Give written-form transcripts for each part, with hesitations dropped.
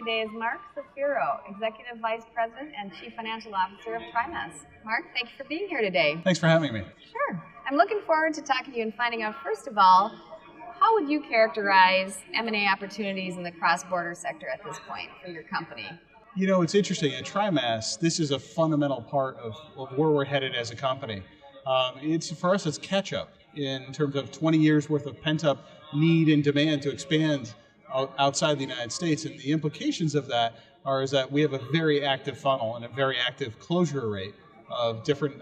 today is Mark Zeffiro, Executive Vice President and Chief Financial Officer of Trimas. Mark, thank you for being here today. Thanks for having me. Sure. I'm looking forward to talking to you and finding out, first of all, how would you characterize M&A opportunities in the cross-border sector at this point for your company? You know, it's interesting. At Trimas, this is a fundamental part of where we're headed as a company. For us, it's catch-up in terms of 20 years worth of pent-up need and demand to expand outside the United States. And the implications of that is that we have a very active funnel and a very active closure rate of different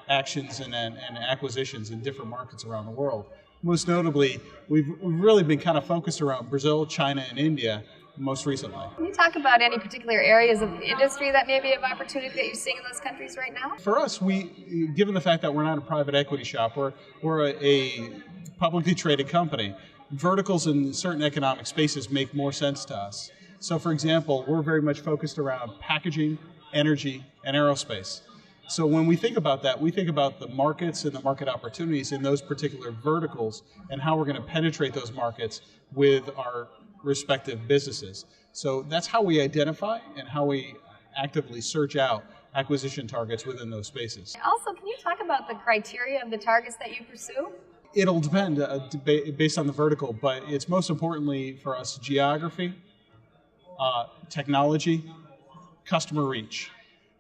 actions and acquisitions in different markets around the world. Most notably, we've really been kind of focused around Brazil, China, and India most recently. Can you talk about any particular areas of the industry that may be of opportunity that you're seeing in those countries right now? For us, given the fact that we're not a private equity shop, we're a publicly traded company, verticals in certain economic spaces make more sense to us. So for example, we're very much focused around packaging, energy, and aerospace. So when we think about that, we think about the markets and the market opportunities in those particular verticals and how we're going to penetrate those markets with our respective businesses. So that's how we identify and how we actively search out acquisition targets within those spaces. Also, can you talk about the criteria of the targets that you pursue? It'll depend based on the vertical, but it's most importantly for us geography, technology, customer reach.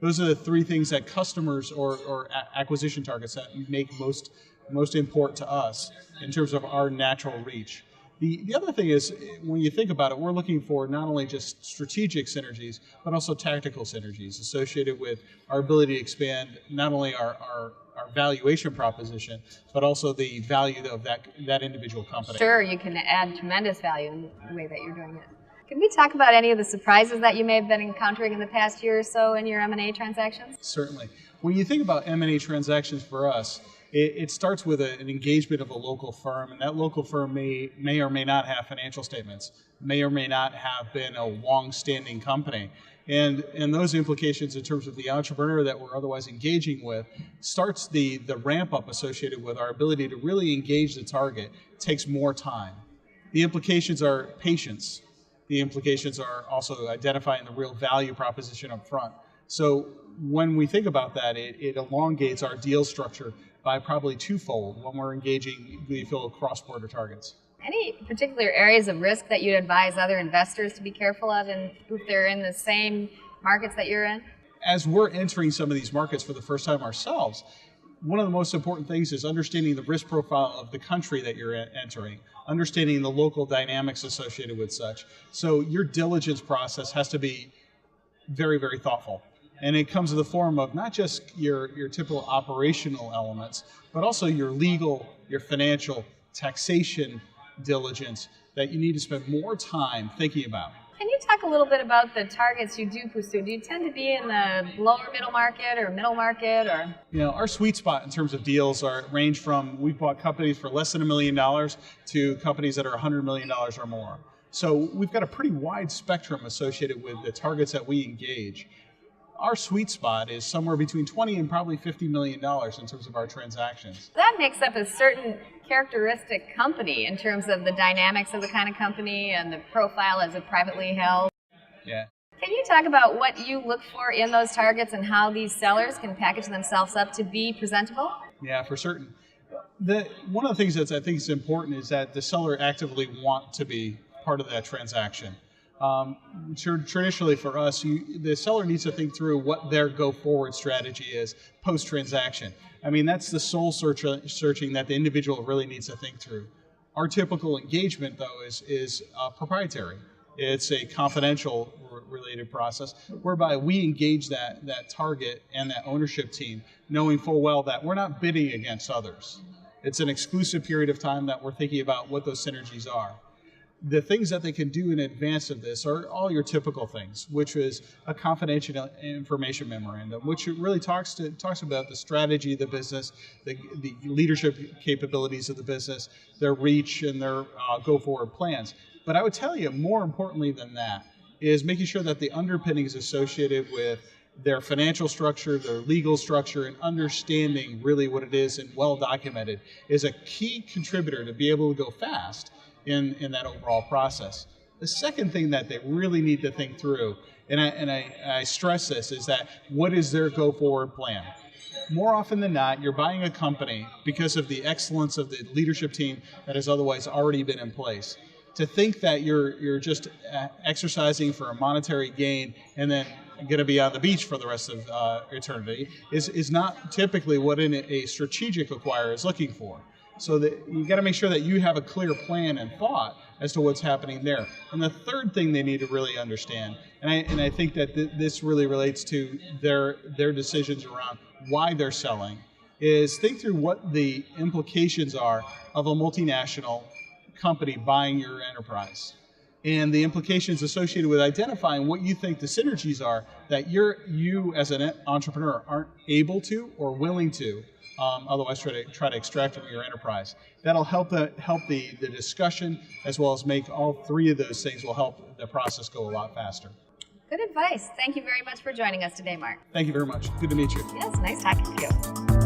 Those are the three things that customers or acquisition targets that make most important to us in terms of our natural reach. The other thing is, when you think about it, we're looking for not only just strategic synergies, but also tactical synergies associated with our ability to expand not only our valuation proposition, but also the value of that individual company. Sure, you can add tremendous value in the way that you're doing it. Can we talk about any of the surprises that you may have been encountering in the past year or so in your M&A transactions? Certainly. When you think about M&A transactions for us, it starts with an engagement of a local firm, and that local firm may or may not have financial statements, may or may not have been a long-standing company. And those implications in terms of the entrepreneur that we're otherwise engaging with starts the ramp-up associated with our ability to really engage the target. It takes more time. The implications are patience. The implications are also identifying the real value proposition up front. So when we think about that, it elongates our deal structure by probably twofold when we're engaging, we feel, cross-border targets. Any particular areas of risk that you'd advise other investors to be careful of if they're in the same markets that you're in? As we're entering some of these markets for the first time ourselves, one of the most important things is understanding the risk profile of the country that you're entering, understanding the local dynamics associated with such. So your diligence process has to be very, very thoughtful. And it comes in the form of not just your typical operational elements, but also your legal, your financial, taxation diligence that you need to spend more time thinking about. Can you talk a little bit about the targets you do pursue? Do you tend to be in the lower middle market or middle market? Or? You know, our sweet spot in terms of deals range from, we've bought companies for less than $1 million to companies that are $100 million or more. So we've got a pretty wide spectrum associated with the targets that we engage. Our sweet spot is somewhere between $20 and probably $50 million in terms of our transactions. That makes up a certain characteristic company in terms of the dynamics of the kind of company and the profile as a privately held. Yeah. Can you talk about what you look for in those targets and how these sellers can package themselves up to be presentable? Yeah, for certain. One of the things that I think is important is that the seller actively want to be part of that transaction. Traditionally for us, the seller needs to think through what their go-forward strategy is post-transaction. I mean, that's the soul searching that the individual really needs to think through. Our typical engagement, though, is proprietary. It's a confidential related process whereby we engage that target and that ownership team knowing full well that we're not bidding against others. It's an exclusive period of time that we're thinking about what those synergies are. The things that they can do in advance of this are all your typical things, which is a confidential information memorandum, which really talks about the strategy of the business, the leadership capabilities of the business, their reach, and their go-forward plans. But I would tell you, more importantly than that, is making sure that the underpinnings associated with their financial structure, their legal structure, and understanding really what it is and well documented is a key contributor to be able to go fast in that overall process. The second thing that they really need to think through, and I stress this, is that what is their go-forward plan? More often than not, you're buying a company because of the excellence of the leadership team that has otherwise already been in place. To think that you're just exercising for a monetary gain and then going to be on the beach for the rest of eternity is not typically what a strategic acquirer is looking for. So that you got to make sure that you have a clear plan and thought as to what's happening there. And the third thing they need to really understand, and I think that this really relates to their decisions around why they're selling, is think through what the implications are of a multinational company buying your enterprise, and the implications associated with identifying what you think the synergies are that you as an entrepreneur aren't able to or willing to otherwise try to extract from your enterprise. That'll help the discussion, as well as make all three of those things will help the process go a lot faster. Good advice. Thank you very much for joining us today, Mark. Thank you very much. Good to meet you. Yes, nice talking to you.